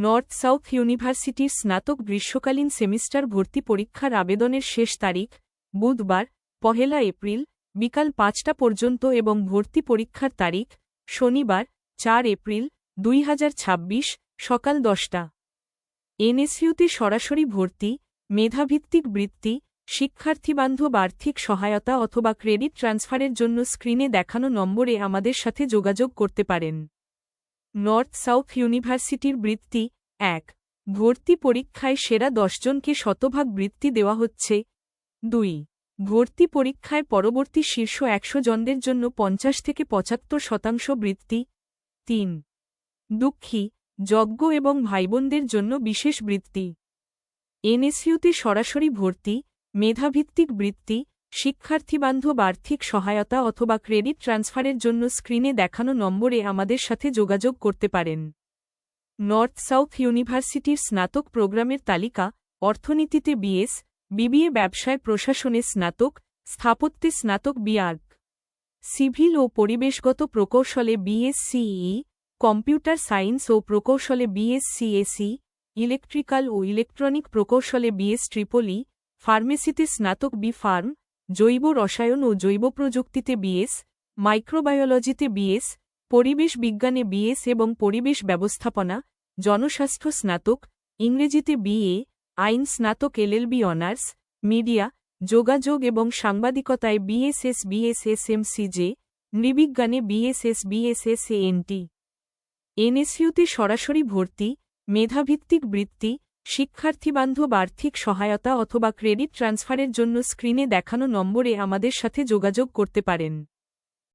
North south ইউনিভার্সিটির স্নাতক গ্রীষ্মকালীন সেমিস্টার ভর্তি পরীক্ষার আবেদনের শেষ তারিখ বুধবার ১ এপ্রিল বিকাল ৫টা পর্যন্ত এবং ভর্তি পরীক্ষার তারিখ শনিবার ৪ এপ্রিল ২০২৬ সকাল ১০টা। এনএসইউতে সরাসরি ভর্তি, মেধাভিত্তিক বৃত্তি, শিক্ষার্থীবান্ধব আর্থিক সহায়তা অথবা ক্রেডিট ট্রান্সফারের জন্য স্ক্রিনে দেখানো নম্বরে আমাদের সাথে যোগাযোগ করতে পারেন। নর্থ সাউথ ইউনিভার্সিটির বৃত্তি ১ ভর্তি পরীক্ষায় সেরা ১০ জনকে শতভাগ বৃত্তি দেওয়া হচ্ছে। ২ ভর্তি পরীক্ষায় পরবর্তী শীর্ষ ১০০ জনদের জন্য ৫০ থেকে ৭৫% বৃত্তি। ৩ দুঃখী, যজ্ঞ এবং ভাইবোনদের জন্য বিশেষ বৃত্তি। এনএসইউতে সরাসরি ভর্তি, মেধাভিত্তিক বৃত্তি, শিক্ষার্থীবান্ধব আর্থিক সহায়তা অথবা ক্রেডিট ট্রান্সফারের জন্য স্ক্রিনে দেখানো নম্বরে আমাদের সাথে যোগাযোগ করতে পারেন। নর্থ সাউথ ইউনিভার্সিটির স্নাতক প্রোগ্রামের তালিকা: অর্থনীতিতে বিএস, বিবিএ, ব্যবসায় প্রশাসনে স্নাতক, স্থাপত্যে স্নাতক বিআর্ক, সিভিল ও পরিবেশগত প্রকৌশলে বিএসসিই, কম্পিউটার সায়েন্স ও প্রকৌশলে বিএসসিএসি, ইলেকট্রিক্যাল ও ইলেকট্রনিক প্রকৌশলে বিএস ট্রিপলি, ফার্মেসিতে স্নাতক বি ফার্ম, জৈব রসায়ন ও জৈব প্রযুক্তিতে বিএস, মাইক্রোবায়োলজিতে বিএস, পরিবেশ বিজ্ঞানে বিএস এবং পরিবেশ ব্যবস্থাপনা, জনস্বাস্থ্য স্নাতক, ইংরেজিতে বিএ, আইন স্নাতক এলএলবি অনার্স, মিডিয়া, যোগাযোগ এবং সাংবাদিকতায় বিএসএস বিএসএসএমসিজে, নৃবিজ্ঞানে বিএসএস বিএসএসএএনটি। এনএসইউতে সরাসরি ভর্তি, মেধাভিত্তিক বৃত্তি, শিক্ষার্থীবান্ধব আর্থিক সহায়তা অথবা ক্রেডিট ট্রান্সফারের জন্য স্ক্রিনে দেখানো নম্বরে আমাদের সাথে যোগাযোগ করতে পারেন।